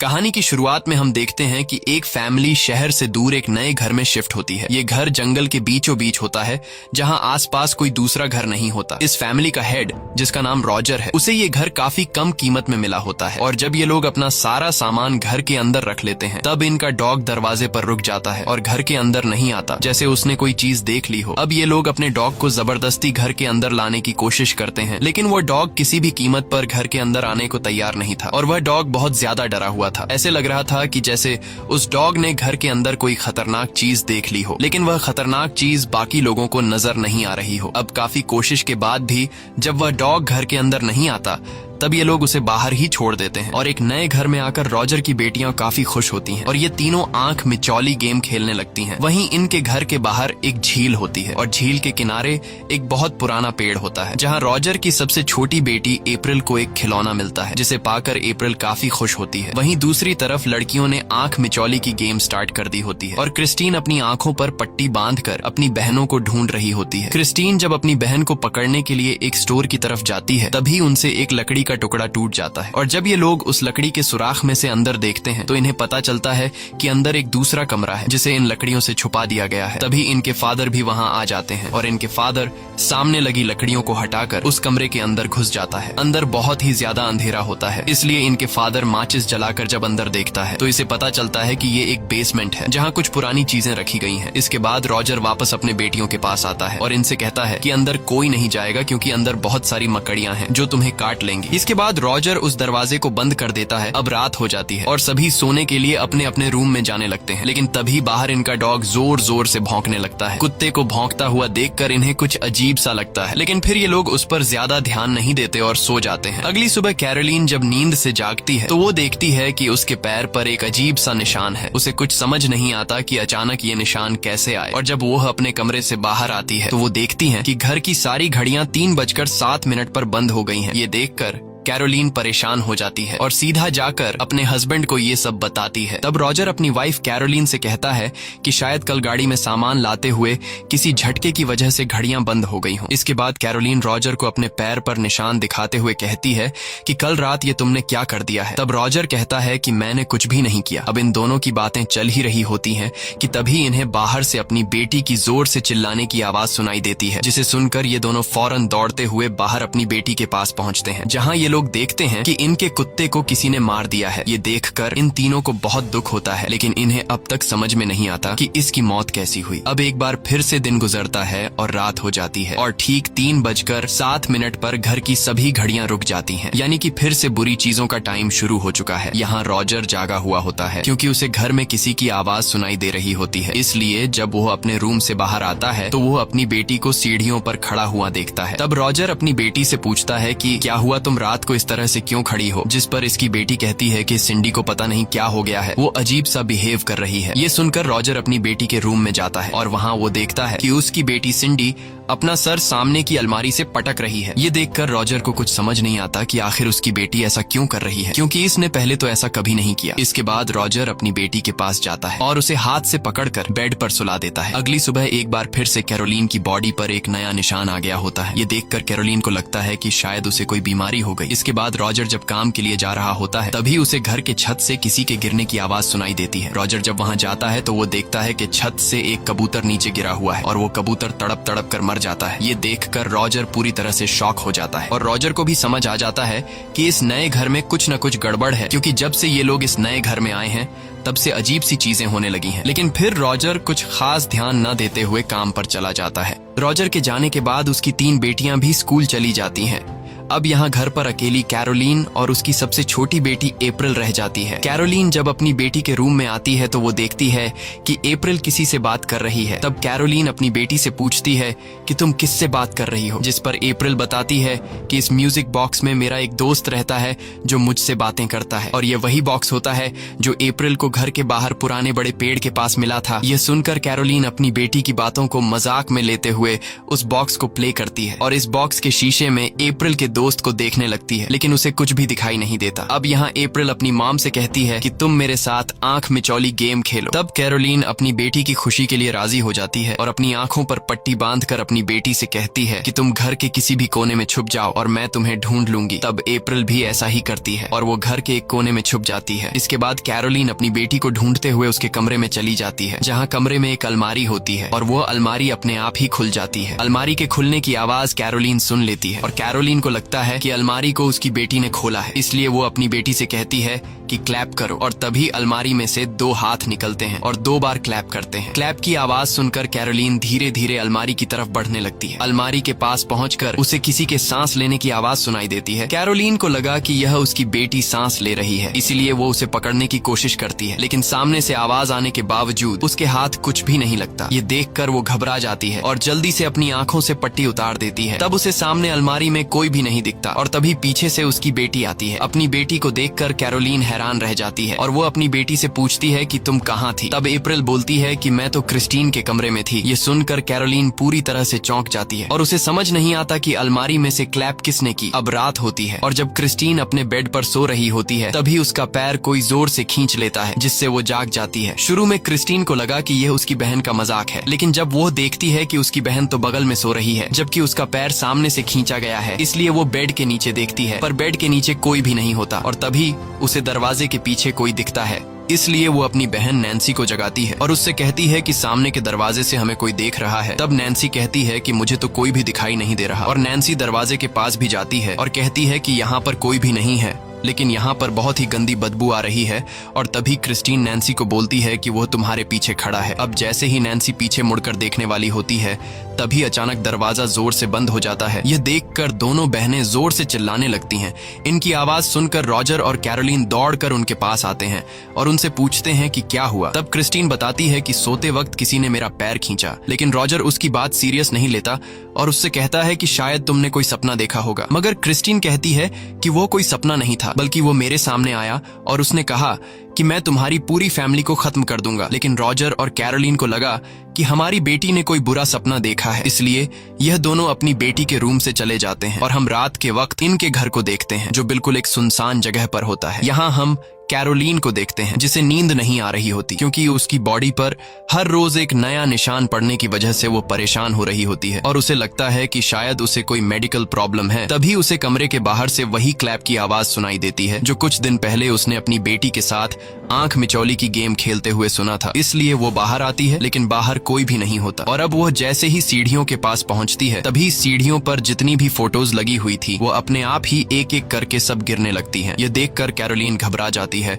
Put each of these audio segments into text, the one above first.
कहानी की शुरुआत में हम देखते हैं कि एक फैमिली शहर से दूर एक नए घर में शिफ्ट होती है। ये घर जंगल के बीचों बीच होता है जहां आसपास कोई दूसरा घर नहीं होता। इस फैमिली का हेड, जिसका नाम रॉजर है, उसे ये घर काफी कम कीमत में मिला होता है। और जब ये लोग अपना सारा सामान घर के अंदर रख लेते हैं, तब इनका डॉग दरवाजे पर रुक जाता है और घर के अंदर नहीं आता, जैसे उसने कोई चीज देख ली हो। अब ये लोग अपने डॉग को जबरदस्ती घर के अंदर लाने की कोशिश करते हैं, लेकिन वो डॉग किसी भी कीमत पर घर के अंदर आने को तैयार नहीं था और वह डॉग बहुत ज्यादा डरा हुआ था। ऐसे लग रहा था कि जैसे उस डॉग ने घर के अंदर कोई खतरनाक चीज देख ली हो, लेकिन वह खतरनाक चीज बाकी लोगों को नजर नहीं आ रही हो। अब काफी कोशिश के बाद भी जब वह डॉग घर के अंदर नहीं आता, तब ये लोग उसे बाहर ही छोड़ देते हैं। और एक नए घर में आकर रॉजर की बेटियां काफी खुश होती हैं और ये तीनों आंख मिचौली गेम खेलने लगती हैं। वहीं इनके घर के बाहर एक झील होती है और झील के किनारे एक बहुत पुराना पेड़ होता है, जहां रॉजर की सबसे छोटी बेटी अप्रैल को एक खिलौना मिलता है, जिसे पाकर अप्रैल काफी खुश होती है। वहीं दूसरी तरफ लड़कियों ने आंख मिचौली की गेम स्टार्ट कर दी होती है और क्रिस्टीन अपनी आंखों पर पट्टी बांधकर अपनी बहनों को ढूंढ रही होती है। क्रिस्टीन जब अपनी बहन को पकड़ने के लिए एक स्टोर की तरफ जाती है, तभी उनसे एक लकड़ी का टुकड़ा टूट जाता है और जब ये लोग उस लकड़ी के सुराख में से अंदर देखते हैं, तो इन्हें पता चलता है कि अंदर एक दूसरा कमरा है जिसे इन लकड़ियों से छुपा दिया गया है। तभी इनके फादर भी वहां आ जाते हैं और इनके फादर सामने लगी लकड़ियों को हटाकर उस कमरे के अंदर घुस जाता है। अंदर बहुत ही ज्यादा अंधेरा होता है, इसलिए इनके फादर माचिस जलाकर जब अंदर देखता है, तो इसे पता चलता है कि ये एक बेसमेंट है जहाँ कुछ पुरानी चीजें रखी गई हैं। इसके बाद रॉजर वापस अपने बेटियों के पास आता है और इनसे कहता है कि अंदर कोई नहीं जाएगा, क्योंकि अंदर बहुत सारी मकड़ियां हैं जो तुम्हें काट लेंगी। इसके बाद रॉजर उस दरवाजे को बंद कर देता है। अब रात हो जाती है और सभी सोने के लिए अपने अपने रूम में जाने लगते हैं, लेकिन तभी बाहर इनका डॉग जोर जोर से भौंकने लगता है। कुत्ते को भौंकता हुआ देखकर इन्हें कुछ अजीब सा लगता है, लेकिन फिर ये लोग उस पर ज्यादा ध्यान नहीं देते और सो जाते हैं। अगली सुबह कैरोलीन जब नींद से जागती है, तो वो देखती है कि उसके पैर पर एक अजीब सा निशान है। उसे कुछ समझ नहीं आता कि अचानक ये निशान कैसे आए। और जब वो अपने कमरे से बाहर आती है, तो वो देखती है कि घर की सारी घड़ियां 3:07 पर बंद हो गई हैं। ये देखकर कैरोलीन परेशान हो जाती है और सीधा जाकर अपने हस्बैंड को ये सब बताती है। तब रॉजर अपनी वाइफ कैरोलीन से कहता है कि शायद कल गाड़ी में सामान लाते हुए किसी झटके की वजह से घड़ियां बंद हो गई हों। इसके बाद कैरोलीन रॉजर को अपने पैर पर निशान दिखाते हुए कहती है कि कल रात ये तुमने क्या कर दिया है। तब रॉजर कहता है कि मैंने कुछ भी नहीं किया। अब इन दोनों की बातें चल ही रही होती हैं कि तभी इन्हें बाहर से अपनी बेटी की जोर से चिल्लाने की आवाज सुनाई देती है, जिसे सुनकर ये दोनों फौरन दौड़ते हुए बाहर अपनी बेटी के पास पहुंचते हैं, जहां ये लोग देखते हैं कि इनके कुत्ते को किसी ने मार दिया है। ये देखकर इन तीनों को बहुत दुख होता है, लेकिन इन्हें अब तक समझ में नहीं आता कि इसकी मौत कैसी हुई। अब एक बार फिर से दिन गुजरता है और रात हो जाती है और ठीक 3:07 पर घर की सभी घड़ियां रुक जाती हैं, यानी कि फिर से बुरी चीजों का टाइम शुरू हो चुका है। यहाँ रॉजर जागा हुआ होता है, क्योंकि उसे घर में किसी की आवाज सुनाई दे रही होती है। इसलिए जब वो अपने रूम से बाहर आता है, तो वो अपनी बेटी को सीढ़ियों पर खड़ा हुआ देखता है। तब रॉजर अपनी बेटी से पूछता है कि क्या हुआ, तुम रात को इस तरह से क्यों खड़ी हो। जिस पर इसकी बेटी कहती है कि सिंडी को पता नहीं क्या हो गया है, वो अजीब सा बिहेव कर रही है। ये सुनकर रॉजर अपनी बेटी के रूम में जाता है और वहाँ वो देखता है कि उसकी बेटी सिंडी अपना सर सामने की अलमारी से पटक रही है। ये देखकर रॉजर को कुछ समझ नहीं आता कि आखिर उसकी बेटी ऐसा क्यों कर रही है, क्योंकि इसने पहले तो ऐसा कभी नहीं किया। इसके बाद रॉजर अपनी बेटी के पास जाता है और उसे हाथ से पकड़कर बेड पर सुला देता है। अगली सुबह एक बार फिर से कैरोलीन की बॉडी पर एक नया निशान आ गया होता है। ये देखकर कैरोलीन को लगता है कि शायद उसे कोई बीमारी हो गई। इसके बाद रॉजर जब काम के लिए जा रहा होता है, तभी उसे घर के छत से किसी के गिरने की आवाज सुनाई देती है। रॉजर जब वहाँ जाता है, तो वो देखता है कि छत से एक कबूतर नीचे गिरा हुआ है और वो कबूतर तड़प तड़प कर मर जाता है। ये देखकर रॉजर पूरी तरह से शॉक हो जाता है और रॉजर को भी समझ आ जाता है कि इस नए घर में कुछ न कुछ गड़बड़ है, क्योंकि जब से ये लोग इस नए घर में आए हैं, तब से अजीब सी चीजें होने लगी हैं। लेकिन फिर रॉजर कुछ खास ध्यान न देते हुए काम पर चला जाता है। रॉजर के जाने के बाद उसकी 3 बेटियां भी स्कूल चली जाती हैं। अब यहाँ घर पर अकेली कैरोलीन और उसकी सबसे छोटी बेटी अप्रैल रह जाती है। कैरोलीन जब अपनी बेटी के रूम में आती है, तो वो देखती है कि अप्रैल किसी से बात कर रही है। तब कैरोलीन अपनी बेटी से पूछती है कि तुम किससे बात कर रही हो, जिस पर अप्रैल बताती है कि इस म्यूजिक बॉक्स में मेरा एक दोस्त रहता है जो मुझसे बातें करता है, और ये वही बॉक्स होता है जो अप्रैल को घर के बाहर पुराने बड़े पेड़ के पास मिला था। ये सुनकर कैरोलीन अपनी बेटी की बातों को मजाक में लेते हुए उस बॉक्स को प्ले करती है और इस बॉक्स के शीशे में अप्रैल के दोस्त को देखने लगती है, लेकिन उसे कुछ भी दिखाई नहीं देता। अब यहाँ अप्रैल अपनी मॉम से कहती है कि तुम मेरे साथ आंख मिचौली गेम खेलो। तब कैरोलीन अपनी बेटी की खुशी के लिए राजी हो जाती है और अपनी आंखों पर पट्टी बांधकर अपनी बेटी से कहती है कि तुम घर के किसी भी कोने में छुप जाओ और मैं तुम्हें ढूंढ लूंगी। तब अप्रैल भी ऐसा ही करती है और वो घर के एक कोने में छुप जाती है। इसके बाद कैरोलीन अपनी बेटी को ढूंढते हुए उसके कमरे में चली जाती है, जहाँ कमरे में एक अलमारी होती है और वो अलमारी अपने आप ही खुल जाती है। अलमारी के खुलने की आवाज कैरोलीन सुन लेती है और कैरोलीन को लगता है कि अलमारी को उसकी बेटी ने खोला है, इसलिए वो अपनी बेटी से कहती है कि क्लैप करो। और तभी अलमारी में से 2 हाथ निकलते हैं और 2 बार क्लैप करते हैं। क्लैप की आवाज सुनकर कैरोलीन धीरे धीरे अलमारी की तरफ बढ़ने लगती है। अलमारी के पास पहुंचकर उसे किसी के सांस लेने की आवाज सुनाई देती है। कैरोलीन को लगा कि यह उसकी बेटी सांस ले रही है, इसीलिए वो उसे पकड़ने की कोशिश करती है, लेकिन सामने से आवाज आने के बावजूद उसके हाथ कुछ भी नहीं लगता। ये देखकर वो घबरा जाती है और जल्दी से अपनी आंखों से पट्टी उतार देती है। तब उसे सामने अलमारी में कोई भी नहीं दिखता और तभी पीछे से उसकी बेटी आती है। अपनी बेटी को देखकर कैरोलीन हैरान रह जाती है और वो अपनी बेटी से पूछती है कि तुम कहाँ थी। तब अप्रैल बोलती है कि मैं तो क्रिस्टीन के कमरे में थी। ये सुनकर कैरोलीन पूरी तरह से चौंक जाती है और उसे समझ नहीं आता कि अलमारी में से क्लैप किसने की। अब रात होती है और जब क्रिस्टीन अपने बेड पर सो रही होती है तभी उसका पैर कोई जोर से खींच लेता है, जिससे वो जाग जाती है। शुरू में क्रिस्टीन को लगा कि यह उसकी बहन का मजाक है, लेकिन जब वो देखती है कि उसकी बहन तो बगल में सो रही है जबकि उसका पैर सामने से खींचा गया है, इसलिए वो बेड के नीचे देखती है, पर बेड के नीचे कोई भी नहीं होता और तभी उसे दरवाजे के पीछे कोई दिखता है। इसलिए वो अपनी बहन नैन्सी को जगाती है और उससे कहती है कि सामने के दरवाजे से हमें कोई देख रहा है। तब नैन्सी कहती है कि मुझे तो कोई भी दिखाई नहीं दे रहा और नैन्सी दरवाजे के पास भी जाती है और कहती है कि यहाँ पर कोई भी नहीं है, लेकिन यहाँ पर बहुत ही गंदी बदबू आ रही है। और तभी क्रिस्टीन नैन्सी को बोलती है कि वो तुम्हारे पीछे खड़ा है। अब जैसे ही नैन्सी पीछे मुड़कर देखने वाली होती है तभी अचानक दरवाजा जोर से बंद हो जाता है। यह देखकर दोनों बहनें जोर से चिल्लाने लगती हैं। इनकी आवाज सुनकर रॉजर और कैरोलीन दौड़कर उनके पास आते हैं और उनसे पूछते हैं कि क्या हुआ। तब क्रिस्टीन बताती है कि सोते वक्त किसी ने मेरा पैर खींचा, लेकिन रॉजर उसकी बात सीरियस नहीं लेता और उससे कहता है कि शायद तुमने कोई सपना देखा होगा। मगर क्रिस्टीन कहती है कि वो कोई सपना नहीं था, बल्कि वो मेरे सामने आया और उसने कहा कि मैं तुम्हारी पूरी फैमिली को खत्म कर दूंगा। लेकिन रॉजर और कैरोलीन को लगा कि हमारी बेटी ने कोई बुरा सपना देखा है, इसलिए यह दोनों अपनी बेटी के रूम से चले जाते हैं और हम रात के वक्त इनके घर को देखते हैं, जो बिल्कुल एक सुनसान जगह पर होता है। यहाँ हम कैरोलीन को देखते हैं जिसे नींद नहीं आ रही होती, क्योंकि उसकी बॉडी पर हर रोज एक नया निशान पड़ने की वजह से वो परेशान हो रही होती है और उसे लगता है कि शायद उसे कोई मेडिकल प्रॉब्लम है। तभी उसे कमरे के बाहर से वही क्लैप की आवाज सुनाई देती है जो कुछ दिन पहले उसने अपनी बेटी के साथ आंख मिचौली की गेम खेलते हुए सुना था। इसलिए वो बाहर आती है, लेकिन बाहर कोई भी नहीं होता और अब वो जैसे ही सीढ़ियों के पास पहुंचती है तभी सीढ़ियों पर जितनी भी फोटोज लगी हुई थी वो अपने आप ही एक एक करके सब गिरने लगती हैं। ये देखकर कैरोलीन घबरा जाती है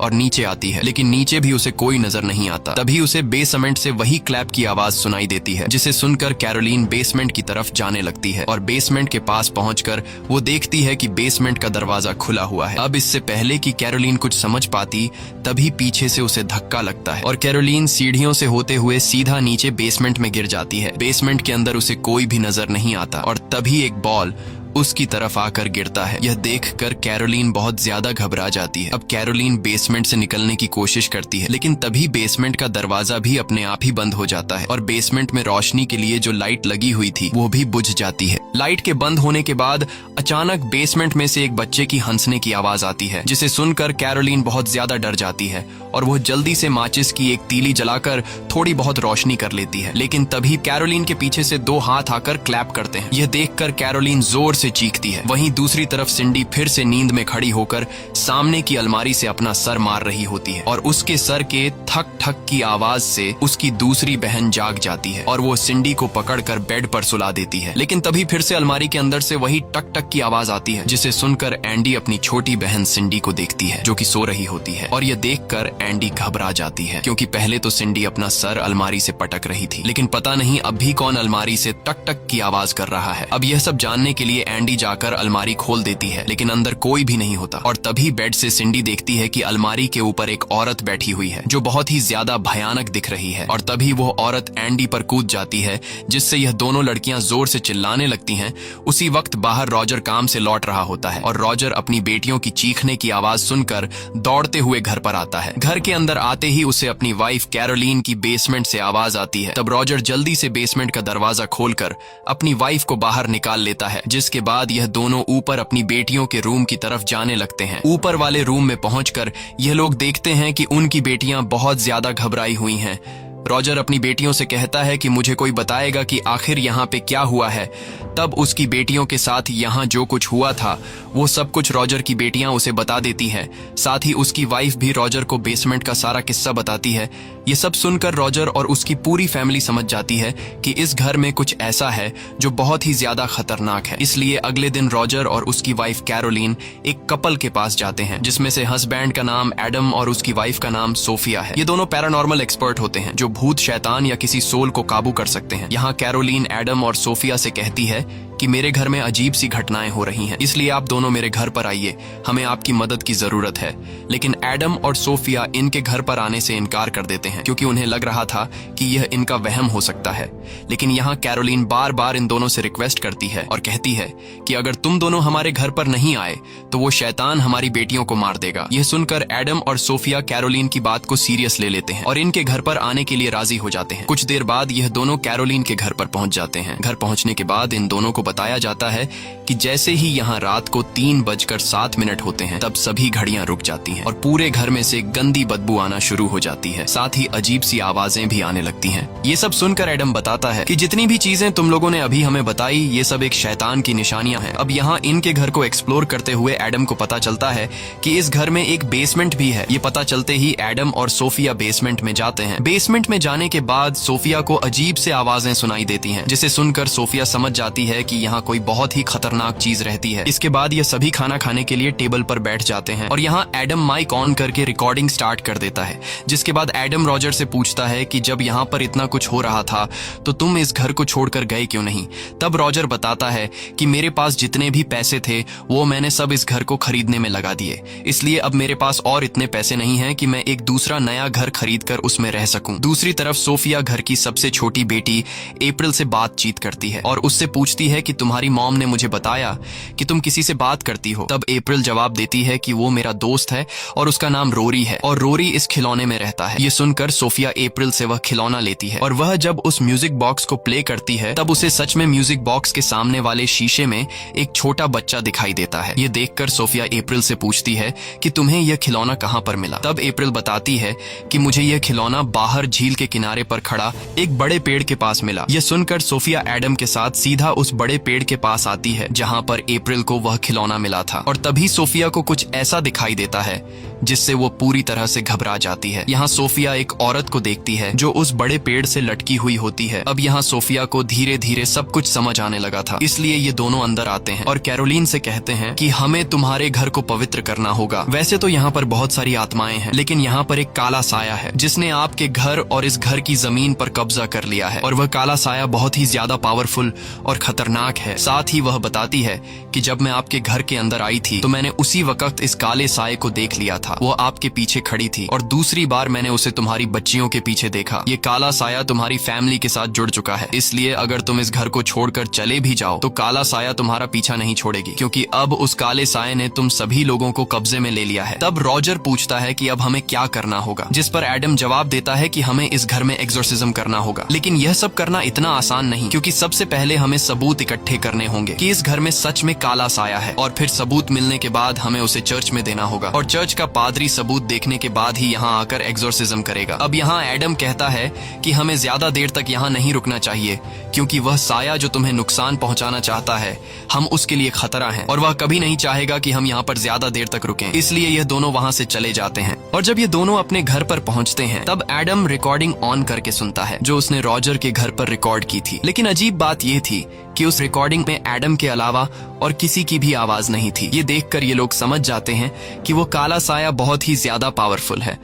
और नीचे आती है, लेकिन नीचे भी उसे कोई नजर नहीं आता। तभी उसे बेसमेंट से वही क्लैप की आवाज सुनाई देती है, जिसे सुनकर कैरोलीन बेसमेंट की तरफ जाने लगती है और बेसमेंट के पास पहुंचकर वो देखती है कि बेसमेंट का दरवाजा खुला हुआ है। अब इससे पहले कि कैरोलीन कुछ समझ पाती तभी पीछे से उसे धक्का लगता है और कैरोलीन सीढ़ियों से होते हुए सीधा नीचे बेसमेंट में गिर जाती है। बेसमेंट के अंदर उसे कोई भी नजर नहीं आता और तभी एक बॉल उसकी तरफ आकर गिरता है। यह देखकर कैरोलीन बहुत ज्यादा घबरा जाती है। अब कैरोलीन बेसमेंट से निकलने की कोशिश करती है, लेकिन तभी बेसमेंट का दरवाजा भी अपने आप ही बंद हो जाता है और बेसमेंट में रोशनी के लिए जो लाइट लगी हुई थी वो भी बुझ जाती है। लाइट के बंद होने के बाद अचानक बेसमेंट में से एक बच्चे की हंसने की आवाज आती है, जिसे सुनकर कैरोलीन बहुत ज्यादा डर जाती है और वो जल्दी से माचिस की एक तीली जलाकर थोड़ी बहुत रोशनी कर लेती है। लेकिन तभी कैरोलीन के पीछे से 2 हाथ आकर क्लैप करते हैं। यह देखकर कैरोलीन जोर से चीखती है। वहीं दूसरी तरफ सिंडी फिर से नींद में खड़ी होकर सामने की अलमारी से अपना सर मार रही होती है और उसके सर के ठक ठक की आवाज से उसकी दूसरी बहन जाग जाती है और वो सिंडी को पकड़कर बेड पर सुला देती है। लेकिन तभी फिर से अलमारी के अंदर से वही टक टक की आवाज आती है, जिसे सुनकर एंडी अपनी छोटी बहन सिंडी को देखती है जो कि सो रही होती है और यह देखकर एंडी घबरा जाती है, क्योंकि पहले तो सिंडी अपना सर अलमारी से पटक रही थी, लेकिन पता नहीं अब भी कौन अलमारी से टक टक की आवाज कर रहा है। अब यह सब जानने के लिए एंडी जाकर अलमारी खोल देती है, लेकिन अंदर कोई भी नहीं होता और तभी बेड से सिंडी देखती है कि अलमारी के ऊपर एक औरत बैठी हुई है जो बहुत ही ज्यादा भयानक दिख रही है और तभी वो औरत एंडी पर कूद जाती है, जिससे यह दोनों लड़कियां जोर से चिल्लाने लगती हैं। उसी वक्त बाहर रॉजर काम से लौट रहा होता है और रॉजर अपनी बेटियों की चीखने की आवाज सुनकर दौड़ते हुए घर पर आता है। घर के अंदर आते ही उसे अपनी वाइफ कैरोलीन की बेसमेंट से आवाज आती है। तब रॉजर जल्दी से बेसमेंट का दरवाजा खोलकर अपनी वाइफ को बाहर निकाल लेता है, जिसके इसके बाद यह दोनों ऊपर अपनी बेटियों के रूम की तरफ जाने लगते हैं। ऊपर वाले रूम में पहुंचकर यह लोग देखते हैं कि उनकी बेटियां बहुत ज्यादा घबराई हुई हैं। रॉजर अपनी बेटियों से कहता है कि मुझे कोई बताएगा कि आखिर यहाँ पे क्या हुआ है। तब उसकी बेटियों के साथ यहाँ जो कुछ हुआ था वो सब कुछ रॉजर की बेटियां उसे बता देती है। साथ ही उसकी वाइफ भी रॉजर को बेसमेंट का सारा किस्सा बताती है। ये सब सुनकर रॉजर और उसकी पूरी फैमिली समझ जाती है कि इस घर में कुछ ऐसा है जो बहुत ही ज्यादा खतरनाक है। इसलिए अगले दिन रॉजर और उसकी वाइफ कैरोलीन एक कपल के पास जाते हैं, जिसमें से हस्बैंड का नाम एडम और उसकी वाइफ का नाम सोफिया है। ये दोनों पैरानॉर्मल एक्सपर्ट होते हैं जो भूत, शैतान या किसी सोल को काबू कर सकते हैं। यहाँ कैरोलीन एडम और सोफिया से कहती है कि मेरे घर में अजीब सी घटनाएं हो रही हैं, इसलिए आप दोनों मेरे घर पर आइए, हमें आपकी मदद की जरूरत है। लेकिन एडम और सोफिया इनके घर पर आने से इनकार कर देते हैं क्योंकि उन्हें लग रहा था कि यह इनका वहम हो सकता है। लेकिन यहाँ कैरोलीन बार बार इन दोनों से रिक्वेस्ट करती है और कहती है कि अगर तुम दोनों हमारे घर पर नहीं आए तो वो शैतान हमारी बेटियों को मार देगा। यह सुनकर एडम और सोफिया कैरोलीन की बात को सीरियस ले लेते हैं और इनके घर पर आने के लिए राजी हो जाते हैं। कुछ देर बाद यह दोनों कैरोलीन के घर पर पहुंच जाते हैं। घर पहुंचने के बाद इन दोनों को बताया जाता है कि जैसे ही यहाँ रात को 3:07 होते हैं तब सभी घड़ियां रुक जाती हैं और पूरे घर में से गंदी बदबू आना शुरू हो जाती है। साथ ही अजीब सी आवाजें भी आने लगती हैं। ये सब सुनकर एडम बताता है कि जितनी भी चीजें तुम लोगों ने अभी हमें बताई ये सब एक शैतान की निशानियां हैं। अब यहाँ इनके घर को एक्सप्लोर करते हुए एडम को पता चलता है कि इस घर में एक बेसमेंट भी है। ये पता चलते ही एडम और सोफिया बेसमेंट में जाते हैं। बेसमेंट में जाने के बाद सोफिया को अजीब से आवाजें सुनाई देती हैं, जिसे सुनकर सोफिया समझ जाती है कि यहाँ कोई बहुत ही खतरनाक चीज रहती है। इसके बाद ये सभी खाना खाने के लिए टेबल पर बैठ जाते हैं और यहाँ एडम माइक ऑन करके रिकॉर्डिंग स्टार्ट कर देता है। जिसके बाद एडम रॉजर से पूछता है कि जब यहाँ पर इतना कुछ हो रहा था तो तुम इस घर को छोड़कर गए क्यों नहीं। तब रॉजर बताता है कि मेरे पास जितने भी पैसे थे वो मैंने सब इस घर को खरीदने में लगा दिए, इसलिए अब मेरे पास और इतने पैसे नहीं हैं कि मैं एक दूसरा नया घर खरीद कर उसमें रह सकूं। दूसरी तरफ सोफिया घर की सबसे छोटी बेटी अप्रैल से बातचीत करती है और उससे पूछती है कि तुम्हारी मॉम ने मुझे बताया कि तुम किसी से बात करती हो। तब अप्रैल जवाब देती है कि वो मेरा दोस्त है और उसका नाम रोरी है और रोरी इस खिलौने में रहता है। ये सुनकर सोफिया अप्रैल से वह खिलौना लेती है और वह जब उस म्यूजिक बॉक्स को प्ले करती है तब उसे सच में म्यूजिक बॉक्स के सामने वाले शीशे में एक छोटा बच्चा दिखाई देता है। ये देखकर सोफिया अप्रैल से पूछती है कि तुम्हें यह खिलौना कहाँ पर मिला। तब अप्रैल बताती है कि मुझे यह खिलौना बाहर झील के किनारे पर खड़ा एक बड़े पेड़ के पास मिला। यह सुनकर सोफिया एडम के साथ सीधा उस बड़े पेड़ के पास आती है जहाँ पर अप्रैल को वह खिलौना मिला था और तभी सोफिया को कुछ ऐसा दिखाई देता है जिससे वो पूरी तरह से घबरा जाती है। यहाँ सोफिया एक औरत को देखती है जो उस बड़े पेड़ से लटकी हुई होती है। अब यहाँ सोफिया को धीरे धीरे सब कुछ समझ आने लगा था, इसलिए ये दोनों अंदर आते हैं और कैरोलीन से कहते हैं कि हमें तुम्हारे घर को पवित्र करना होगा। वैसे तो यहाँ पर बहुत सारी आत्माएं हैं, लेकिन यहाँ पर एक काला साया है जिसने आपके घर और इस घर की जमीन पर कब्जा कर लिया है और वह काला साया बहुत ही ज्यादा पावरफुल और खतरनाक है। साथ ही वह बताती है कि जब मैं आपके घर के अंदर आई थी तो मैंने उसी वक्त इस काले साये को देख लिया था। वो आपके पीछे खड़ी थी और दूसरी बार मैंने उसे तुम्हारी बच्चियों के पीछे देखा। ये काला साया तुम्हारी फैमिली के साथ जुड़ चुका है, इसलिए अगर तुम इस घर को छोड़कर चले भी जाओ तो काला साया तुम्हारा पीछा नहीं छोड़ेगी, क्योंकि अब उस काले साये ने तुम सभी लोगों को कब्जे में ले लिया है। तब रॉजर पूछता है कि अब हमें क्या करना होगा, जिस पर एडम जवाब देता है कि हमें इस घर में एक्सोर्सिज्म करना होगा। लेकिन यह सब करना इतना आसान नहीं, क्योंकि सबसे पहले हमें सबूत इकट्ठे करने होंगे कि इस घर में सच में काला साया है और फिर सबूत मिलने के बाद हमें उसे चर्च में देना होगा और चर्च का पादरी सबूत देखने के बाद ही यहाँ आकर एक्सोर्सिज्म करेगा। अब यहाँ एडम कहता है कि हमें ज्यादा देर तक यहाँ नहीं रुकना चाहिए, क्योंकि वह साया जो तुम्हें नुकसान पहुंचाना चाहता है हम उसके लिए खतरा हैं और वह कभी नहीं चाहेगा कि हम यहाँ पर ज्यादा देर तक रुकें। इसलिए ये दोनों वहाँ से चले जाते हैं और जब ये दोनों अपने घर पर पहुंचते हैं तब एडम रिकॉर्डिंग ऑन करके सुनता है जो उसने रॉजर के घर पर रिकॉर्ड की थी। लेकिन अजीब बात ये थी कि उस रिकॉर्डिंग में एडम के अलावा और किसी की भी आवाज नहीं थी। ये देखकर ये लोग समझ जाते हैं कि वो काला साया बहुत ही ज्यादा पावरफुल है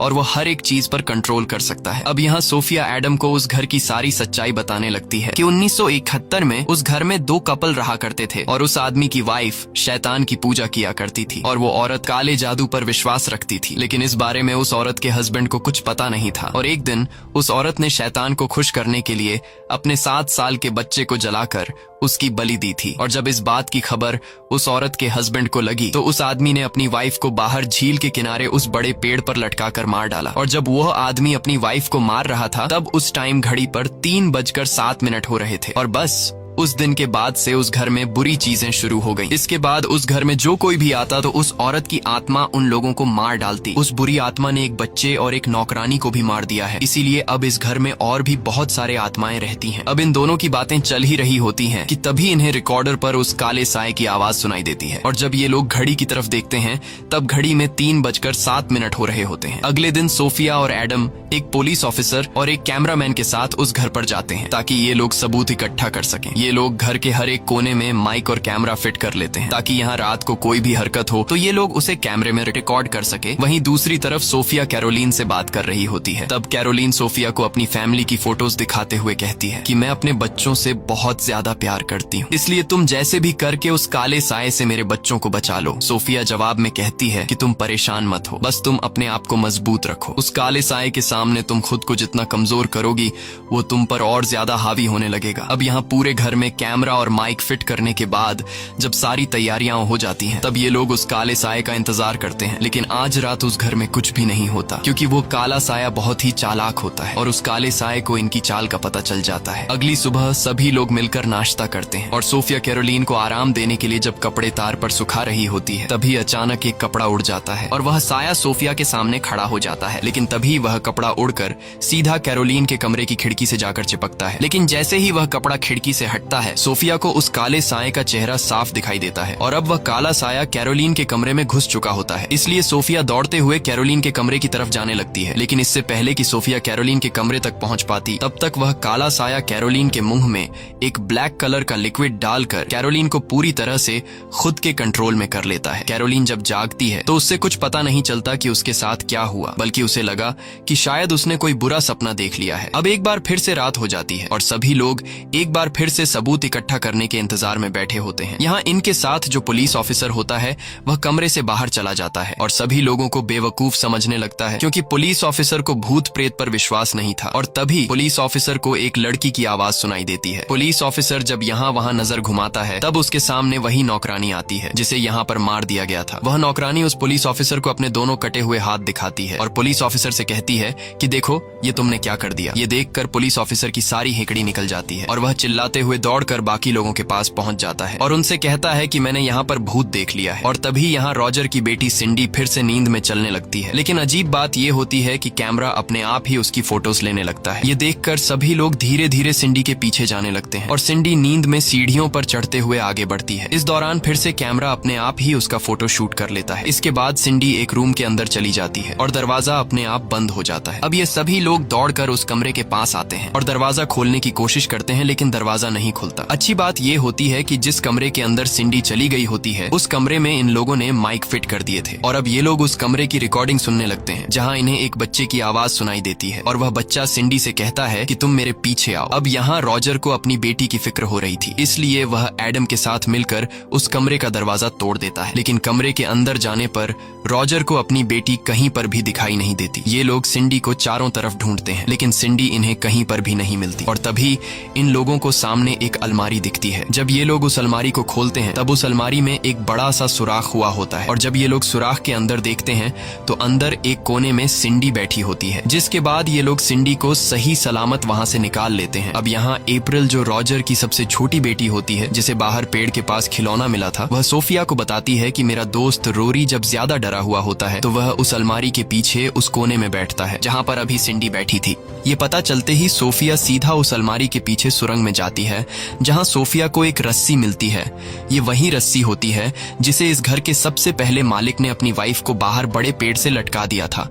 और वो हर एक चीज पर कंट्रोल कर सकता है। अब यहाँ सोफिया एडम को उस घर की सारी सच्चाई बताने लगती है कि 1971 में उस घर में 2 कपल रहा करते थे और उस आदमी की वाइफ शैतान की पूजा किया करती थी और वो औरत काले जादू पर विश्वास रखती थी। लेकिन इस बारे में उस औरत के हस्बैंड को कुछ पता नहीं था और एक दिन उस औरत ने शैतान को खुश करने के लिए अपने 7 साल के बच्चे को जलाकर उसकी बलि दी थी। और जब इस बात की खबर उस औरत के हस्बैंड को लगी तो उस आदमी ने अपनी वाइफ को बाहर झील के किनारे उस बड़े पेड़ पर लटकाकर मार डाला। और जब वह आदमी अपनी वाइफ को मार रहा था तब उस टाइम घड़ी पर 3:07 हो रहे थे और बस उस दिन के बाद से उस घर में बुरी चीजें शुरू हो गई। इसके बाद उस घर में जो कोई भी आता तो उस औरत की आत्मा उन लोगों को मार डालती। उस बुरी आत्मा ने एक बच्चे और एक नौकरानी को भी मार दिया है, इसीलिए अब इस घर में और भी बहुत सारे आत्माएं रहती हैं। अब इन दोनों की बातें चल ही रही होती हैं कि तभी इन्हें रिकॉर्डर पर उस काले साए की आवाज सुनाई देती है। और जब ये लोग घड़ी की तरफ देखते हैं तब घड़ी में 3:07 हो रहे होते हैं। अगले दिन सोफिया और एडम एक पुलिस ऑफिसर और एक कैमरामैन के साथ उस घर पर जाते हैं ताकि ये लोग सबूत इकट्ठा कर सकें। ये लोग घर के हर एक कोने में माइक और कैमरा फिट कर लेते हैं ताकि यहाँ रात को कोई भी हरकत हो तो ये लोग उसे कैमरे में रिकॉर्ड कर सके। वहीं दूसरी तरफ सोफिया कैरोलीन से बात कर रही होती है। तब कैरोलीन सोफिया को अपनी फैमिली की फोटोज दिखाते हुए कहती है कि मैं अपने बच्चों से बहुत ज्यादा प्यार करती हूँ, इसलिए तुम जैसे भी करके उस काले साए से मेरे बच्चों को बचा लो। सोफिया जवाब में कहती है कि तुम परेशान मत हो, बस तुम अपने आप को मजबूत रखो। उस काले साए के सामने तुम खुद को जितना कमजोर करोगी वो तुम पर और ज्यादा हावी होने लगेगा। अब यहाँ पूरे घर में कैमरा और माइक फिट करने के बाद जब सारी तैयारियां हो जाती हैं तब ये लोग उस काले साए का इंतजार करते हैं। लेकिन आज रात उस घर में कुछ भी नहीं होता क्योंकि वो काला साया बहुत ही चालाक होता है और उस काले साए को इनकी चाल का पता चल जाता है। अगली सुबह सभी लोग मिलकर नाश्ता करते हैं और सोफिया कैरोलीन को आराम देने के लिए जब कपड़े तार पर सुखा रही होती है तभी अचानक एक कपड़ा उड़ जाता है और वह साया सोफिया के सामने खड़ा हो जाता है। लेकिन तभी वह कपड़ा उड़कर सीधा कैरोलीन के कमरे की खिड़की से जाकर चिपकता है। लेकिन जैसे ही वह कपड़ा खिड़की से हटता है सोफिया को उस काले साए का चेहरा साफ दिखाई देता है और अब वह काला साया कैरोलीन के कमरे में घुस चुका होता है। इसलिए सोफिया दौड़ते हुए कैरोलीन के कमरे की तरफ जाने लगती है। लेकिन इससे पहले कि सोफिया कैरोलीन के कमरे तक पहुंच पाती तब तक वह काला साया कैरोलीन के मुंह में एक ब्लैक कलर का लिक्विड डालकर कैरोलीन को पूरी तरह से खुद के कंट्रोल में कर लेता है। कैरोलीन जब जागती है तो उससे कुछ पता नहीं चलता कि उसके साथ क्या हुआ, बल्कि उसे लगा कि शायद उसने कोई बुरा सपना देख लिया है। अब एक बार फिर से रात हो जाती है और सभी लोग एक बार फिर से सबूत इकट्ठा करने के इंतजार में बैठे होते हैं। यहाँ इनके साथ जो पुलिस ऑफिसर होता है वह कमरे से बाहर चला जाता है और सभी लोगों को बेवकूफ समझने लगता है क्योंकि पुलिस ऑफिसर को भूत प्रेत पर विश्वास नहीं था। और तभी पुलिस ऑफिसर को एक लड़की की आवाज सुनाई देती है। पुलिस ऑफिसर जब यहाँ वहाँ नजर घुमाता है तब उसके सामने वही नौकरानी आती है जिसे यहाँ पर मार दिया गया था। वह नौकरानी उस पुलिस ऑफिसर को अपने दोनों कटे हुए हाथ दिखाती है और पुलिस ऑफिसर से कहती है कि देखो ये तुमने क्या कर दिया। ये देखकर पुलिस ऑफिसर की सारी हिकड़ी निकल जाती है और वह चिल्लाते हुए दौड़कर बाकी लोगों के पास पहुंच जाता है और उनसे कहता है कि मैंने यहाँ पर भूत देख लिया है। और तभी यहाँ रॉजर की बेटी सिंडी फिर से नींद में चलने लगती है। लेकिन अजीब बात ये होती है कि कैमरा अपने आप ही उसकी फोटोज लेने लगता है। ये देखकर सभी लोग धीरे धीरे सिंडी के पीछे जाने लगते हैं और सिंडी नींद में सीढ़ियों पर चढ़ते हुए आगे बढ़ती है। इस दौरान फिर से कैमरा अपने आप ही उसका फोटो शूट कर लेता है। इसके बाद सिंडी एक रूम के अंदर चली जाती है और दरवाजा अपने आप बंद हो जाता है। अब ये सभी लोग दौड़कर उस कमरे के पास आते हैं और दरवाजा खोलने की कोशिश करते हैं लेकिन दरवाजा नहीं खुलता। अच्छी बात ये होती है कि जिस कमरे के अंदर सिंडी चली गई होती है उस कमरे में इन लोगों ने माइक फिट कर दिए थे और अब ये लोग उस कमरे की रिकॉर्डिंग सुनने लगते हैं जहाँ इन्हें एक बच्चे की आवाज सुनाई देती है और वह बच्चा सिंडी से कहता है कि तुम मेरे पीछे आओ। अब यहाँ रॉजर को अपनी बेटी की फिक्र हो रही थी, इसलिए वह एडम के साथ मिलकर उस कमरे का दरवाजा तोड़ देता है। लेकिन कमरे के अंदर जाने पर रॉजर को अपनी बेटी कहीं पर भी दिखाई नहीं देती। ये लोग सिंडी को चारों तरफ ढूंढते हैं लेकिन सिंडी इन्हें कहीं पर भी नहीं मिलती। और तभी इन लोगों को सामने एक अलमारी दिखती है। जब ये लोग उस अलमारी को खोलते हैं तब उस अलमारी में एक बड़ा सा सुराख हुआ होता है और जब ये लोग सुराख के अंदर देखते हैं तो अंदर एक कोने में सिंडी बैठी होती है, जिसके बाद ये लोग सिंडी को सही सलामत वहां से निकाल लेते हैं। अब यहाँ अप्रैल जो रॉजर की सबसे छोटी बेटी होती है जिसे बाहर पेड़ के पास खिलौना मिला था, वह सोफिया को बताती है कि मेरा दोस्त रोरी जब ज्यादा डरा हुआ होता है तो वह उस अलमारी के पीछे उस कोने में बैठता है जहाँ पर अभी सिंडी बैठी थी। ये पता चलते ही सोफिया सीधा उस अलमारी के पीछे सुरंग में जाती है जहाँ सोफिया को एक रस्सी मिलती है। ये वही रस्सी होती है जिसे इस घर के सबसे पहले मालिक ने अपनी वाइफ को बाहर बड़े पेड़ से लटका दिया था।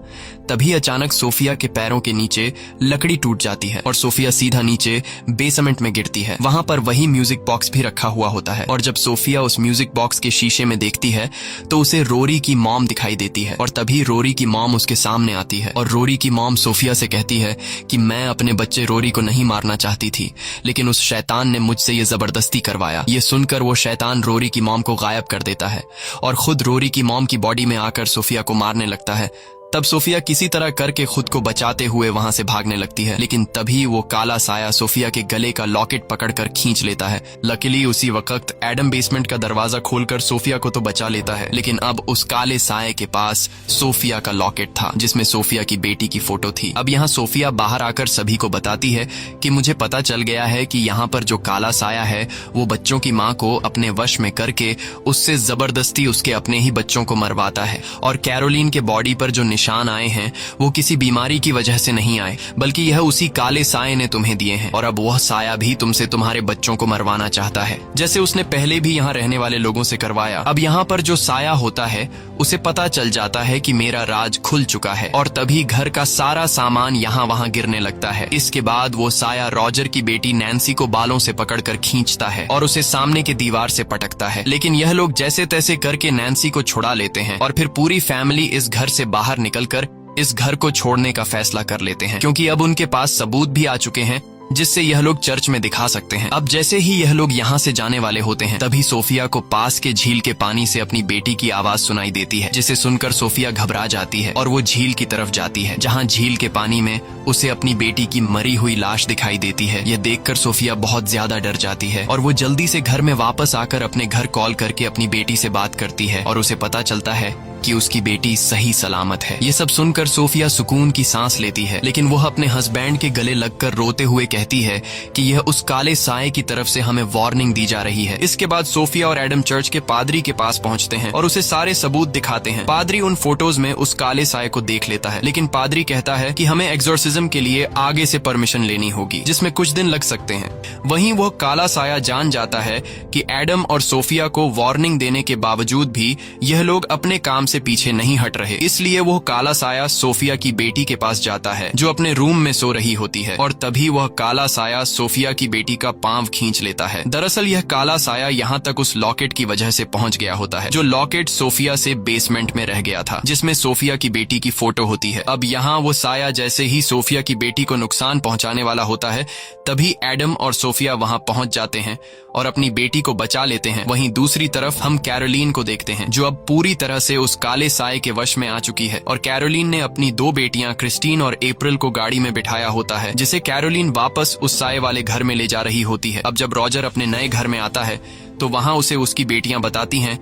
तभी अचानक सोफिया के पैरों के नीचे लकड़ी टूट जाती है और सोफिया सीधा नीचे बेसमेंट में गिरती है। वहां पर वही म्यूजिक बॉक्स भी रखा हुआ होता है और जब सोफिया उस म्यूजिक बॉक्स के शीशे में देखती है तो उसे रोरी की मॉम दिखाई देती है और तभी रोरी की मॉम उसके सामने आती है और रोरी की मॉम सोफिया से कहती है कि मैं अपने बच्चे रोरी को नहीं मारना चाहती थी लेकिन उस शैतान ने मुझसे ये जबरदस्ती करवाया। ये सुनकर वो शैतान रोरी की मॉम को गायब कर देता है और खुद रोरी की मॉम की बॉडी में आकर सोफिया को मारने लगता है। तब सोफिया किसी तरह करके खुद को बचाते हुए वहां से भागने लगती है, लेकिन तभी वो काला साया सोफिया के गले का लॉकेट पकड़कर खींच लेता है। लकीली उसी वक्त एडम बेसमेंट का दरवाजा खोलकर सोफिया को तो बचा लेता है, लेकिन अब उस काले साये के पास सोफिया का लॉकेट था जिसमें सोफिया की बेटी की फोटो थी। अब यहाँ सोफिया बाहर आकर सभी को बताती है कि मुझे पता चल गया है कि यहाँ पर जो काला साया है वो बच्चों की माँ को अपने वश में करके उससे जबरदस्ती उसके अपने ही बच्चों को मरवाता है। और कैरोलिन के बॉडी पर जो निशान आए हैं वो किसी बीमारी की वजह से नहीं आए, बल्कि यह उसी काले साये ने तुम्हें दिए हैं। और अब वह साया भी तुमसे तुम्हारे बच्चों को मरवाना चाहता है, जैसे उसने पहले भी यहाँ रहने वाले लोगों से करवाया। अब यहाँ पर जो साया होता है उसे पता चल जाता है कि मेरा राज खुल चुका है, और तभी घर का सारा सामान यहाँ वहाँ गिरने लगता है। इसके बाद वो साया रॉजर की बेटी नैन्सी को बालों से पकड़कर खींचता है और उसे सामने के दीवार से पटकता है, लेकिन यह लोग जैसे तैसे करके नैन्सी को छुड़ा लेते हैं। और फिर पूरी फैमिली इस घर से बाहर निकलकर इस घर को छोड़ने का फैसला कर लेते हैं, क्योंकि अब उनके पास सबूत भी आ चुके हैं जिससे यह लोग चर्च में दिखा सकते हैं। अब जैसे ही यह लोग यहाँ से जाने वाले होते हैं तभी सोफिया को पास के झील के पानी से अपनी बेटी की आवाज सुनाई देती है, जिसे सुनकर सोफिया घबरा जाती है और वो झील की तरफ जाती है, जहाँ झील के पानी में उसे अपनी बेटी की मरी हुई लाश दिखाई देती है। यह देखकर सोफिया बहुत ज्यादा डर जाती है और वो जल्दी से घर में वापस आकर अपने घर कॉल करके अपनी बेटी से बात करती है और उसे पता चलता है कि उसकी बेटी सही सलामत है। ये सब सुनकर सोफिया सुकून की सांस लेती है, लेकिन वह अपने हस्बैंड के गले लगकर रोते हुए कहती है कि यह उस काले साये की तरफ से हमें वार्निंग दी जा रही है। इसके बाद सोफिया और एडम चर्च के पादरी के पास पहुंचते हैं और उसे सारे सबूत दिखाते हैं। पादरी उन फोटोज में उस काले साये को देख लेता है, लेकिन पादरी कहता है कि हमें एक्सोर्सिज्म के लिए आगे से परमिशन लेनी होगी, जिसमें कुछ दिन लग सकते हैं। वहीं वह काला साया जान जाता है कि एडम और सोफिया को वार्निंग देने के बावजूद भी यह लोग अपने काम से पीछे नहीं हट रहे, इसलिए वो काला साया सोफिया की बेटी के पास जाता है जो अपने रूम में सो रही होती है, और तभी वह काला साया सोफिया की बेटी का पांव खींच लेता है। दरअसल यह काला साया यहाँ तक उस लॉकेट की वजह से पहुंच गया होता है, जो लॉकेट सोफिया से बेसमेंट में रह गया था, जिसमें सोफिया की बेटी की फोटो होती है। अब यहाँ वो साया जैसे ही सोफिया की बेटी को नुकसान पहुंचाने वाला होता है तभी एडम और सोफिया वहां पहुंच जाते हैं और अपनी बेटी को बचा लेते हैं। वहीं दूसरी तरफ हम कैरोलिन को देखते हैं जो अब पूरी तरह से उस काले साये के वश में आ चुकी है, और कैरोलिन ने अपनी दो बेटियां क्रिस्टीन और अप्रैल को गाड़ी में बिठाया होता है, जिसे कैरोलिन वापस उस साये वाले घर में ले जा रही होती है। अब जब रॉजर अपने नए घर में आता है तो वहां उसे उसकी बेटियां बताती हैं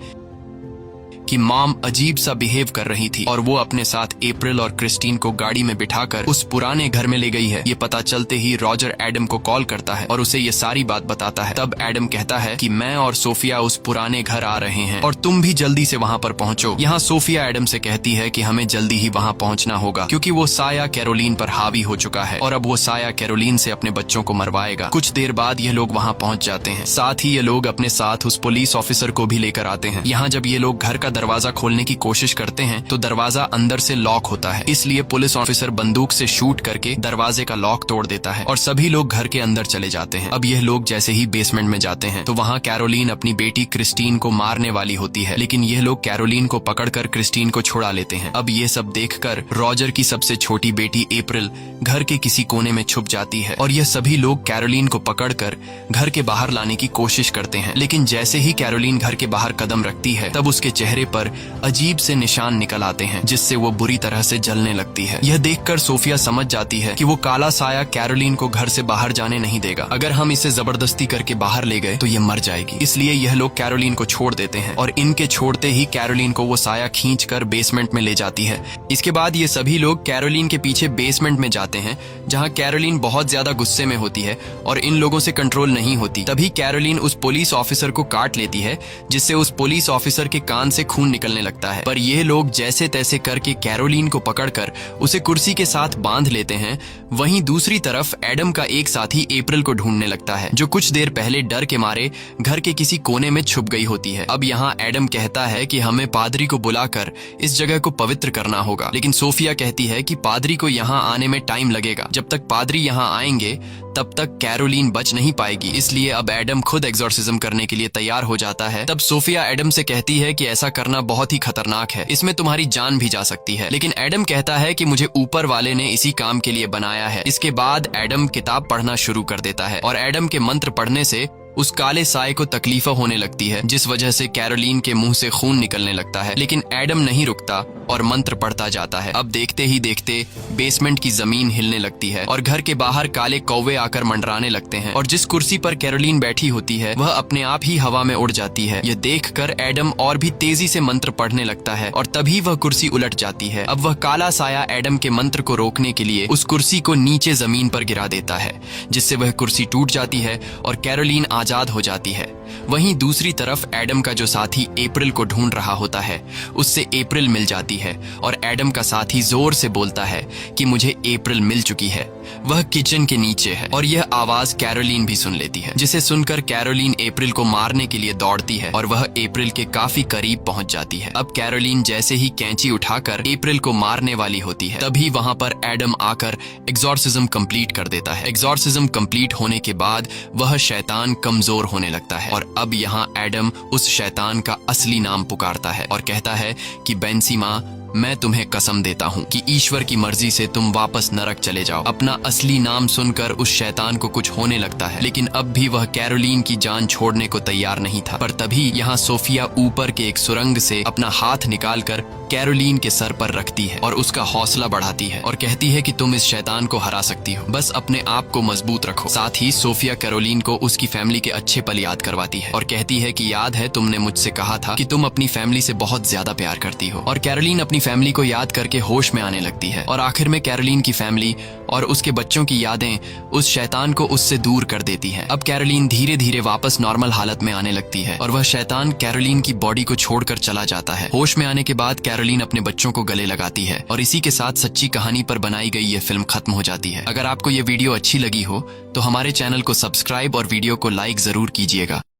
कि मॉम अजीब सा बिहेव कर रही थी और वो अपने साथ अप्रैल और क्रिस्टीन को गाड़ी में बिठाकर उस पुराने घर में ले गई है। ये पता चलते ही रॉजर एडम को कॉल करता है और उसे ये सारी बात बताता है। तब एडम कहता है कि मैं और सोफिया उस पुराने घर आ रहे हैं और तुम भी जल्दी से वहाँ पर पहुँचो। यहाँ सोफिया एडम से कहती है कि हमें जल्दी ही वहाँ पहुँचना होगा, क्योंकि वो साया कैरोलिन पर हावी हो चुका है और अब वो साया कैरोलिन से अपने बच्चों को मरवाएगा। कुछ देर बाद ये लोग वहाँ पहुँच जाते हैं। साथ ही ये लोग अपने साथ उस पुलिस ऑफिसर को भी लेकर आते हैं। यहाँ जब ये लोग घर का दरवाजा खोलने की कोशिश करते हैं तो दरवाजा अंदर से लॉक होता है, इसलिए पुलिस ऑफिसर बंदूक से शूट करके दरवाजे का लॉक तोड़ देता है और सभी लोग घर के अंदर चले जाते हैं। अब यह लोग जैसे ही बेसमेंट में जाते हैं तो वहाँ कैरोलिन अपनी बेटी क्रिस्टीन को मारने वाली होती है, लेकिन यह लोग कैरोलिन को पकड़कर क्रिस्टीन को छुड़ा लेते हैं। अब ये सब देखकर रॉजर की सबसे छोटी बेटी अप्रैल घर के किसी कोने में छुप जाती है और यह सभी लोग कैरोलिन को पकड़कर घर के बाहर लाने की कोशिश करते हैं, लेकिन जैसे ही कैरोलिन घर के बाहर कदम रखती है तब उसके चेहरे पर अजीब से निशान निकल आते हैं, जिससे वो बुरी तरह से जलने लगती है। यह देखकर सोफिया समझ जाती है कि वो काला साया कैरोलिन को घर से बाहर जाने नहीं देगा। अगर हम इसे जबरदस्ती करके बाहर ले गए तो ये मर जाएगी, इसलिए यह लोग कैरोलिन को छोड़ देते हैं और इनके छोड़ते ही कैरोलिन को वो साया खींचकर बेसमेंट में ले जाती है। इसके बाद ये सभी लोग कैरोलिन के पीछे बेसमेंट में जाते हैं, जहाँ कैरोलिन बहुत ज्यादा गुस्से में होती है और इन लोगों से कंट्रोल नहीं होती। तभी कैरोलिन उस पुलिस ऑफिसर को काट लेती है, जिससे उस पुलिस ऑफिसर के कान से खून निकलने लगता है। पर ये लोग जैसे तैसे करके कैरोलिन को पकड़कर उसे कुर्सी के साथ बांध लेते हैं। वहीं दूसरी तरफ एडम का एक साथी अप्रैल को ढूंढने लगता है, जो कुछ देर पहले डर के मारे घर के किसी कोने में छुप गई होती है। अब यहाँ एडम कहता है कि हमें पादरी को बुलाकर इस जगह को पवित्र करना होगा, लेकिन सोफिया कहती है कि पादरी को यहाँ आने में टाइम लगेगा। जब तक पादरी यहाँ आएंगे तब तक कैरोलिन बच नहीं पाएगी, इसलिए अब एडम खुद एक्सोर्सिज्म करने के लिए तैयार हो जाता है। तब सोफिया एडम से कहती है कि ऐसा करना बहुत ही खतरनाक है, इसमें तुम्हारी जान भी जा सकती है, लेकिन एडम कहता है कि मुझे ऊपर वाले ने इसी काम के लिए बनाया है। इसके बाद एडम किताब पढ़ना शुरू कर देता है और एडम के मंत्र पढ़ने से उस काले साये को तकलीफ होने लगती है, जिस वजह से कैरोलिन के मुंह से खून निकलने लगता है। लेकिन एडम नहीं रुकता और मंत्र पढ़ता जाता है। अब देखते ही देखते बेसमेंट की जमीन हिलने लगती है और घर के बाहर काले कौवे आकर मंडराने लगते हैं और जिस कुर्सी पर कैरोलीन बैठी होती है वह अपने आप ही हवा में उड़ जाती है। यह देखकर एडम और भी तेजी से मंत्र पढ़ने लगता है और तभी वह कुर्सी उलट जाती है। अब वह काला साया एडम के मंत्र को रोकने के लिए उस कुर्सी को नीचे जमीन पर गिरा देता है, जिससे वह कुर्सी टूट जाती है और कैरोलीन आजाद हो जाती है। वहीं दूसरी तरफ एडम का जो साथी अप्रैल को ढूंढ रहा होता है उससे अप्रैल मिल जाती है और एडम का साथी जोर से बोलता है कि मुझे अप्रैल मिल चुकी है। वह किचन के नीचे है और यह आवाज कैरोलीन भी सुन लेती है, जिसे सुनकर कैरोलीन अप्रैल को मारने के लिए दौड़ती है और वह अप्रैल के काफी करीब पहुंच जाती है। अब कैरोलीन जैसे ही कैंची उठाकर अप्रैल को मारने वाली होती है तभी वहां पर एडम आकर एग्जॉर्सिज्म कंप्लीट कर देता है। एग्जॉर्सिज्म कंप्लीट होने के बाद वह शैतान कमजोर होने लगता है और अब यहाँ एडम उस शैतान का असली नाम पुकारता है और कहता है कि बेंसी माँ, मैं तुम्हें कसम देता हूँ कि ईश्वर की मर्जी से तुम वापस नरक चले जाओ। अपना असली नाम सुनकर उस शैतान को कुछ होने लगता है, लेकिन अब भी वह कैरोलीन की जान छोड़ने को तैयार नहीं था। पर तभी यहाँ सोफिया ऊपर के एक सुरंग से अपना हाथ निकालकर कैरोलीन के सर पर रखती है और उसका हौसला बढ़ाती है और कहती है कि तुम इस शैतान को हरा सकती हो, बस अपने आप को मजबूत रखो। साथ ही सोफिया कैरोलीन को उसकी फैमिली के अच्छे पल याद करवाती है और कहती है कि याद है तुमने मुझसे कहा था कि तुम अपनी फैमिली से बहुत ज्यादा प्यार करती हो। और कैरोलीन अपनी फैमिली को याद करके होश में आने लगती है और आखिर में कैरोलीन की फैमिली और उसके बच्चों की यादें उस शैतान को उससे दूर कर देती हैं। अब कैरोलीन धीरे धीरे वापस नॉर्मल हालत में आने लगती है और वह शैतान कैरोलीन की बॉडी को छोड़कर चला जाता है। होश में आने के बाद कैरोलीन अपने बच्चों को गले लगाती है और इसी के साथ सच्ची कहानी पर बनाई गई यह फिल्म खत्म हो जाती है। अगर आपको यह वीडियो अच्छी लगी हो तो हमारे चैनल को सब्सक्राइब और वीडियो को लाइक जरूर कीजिएगा।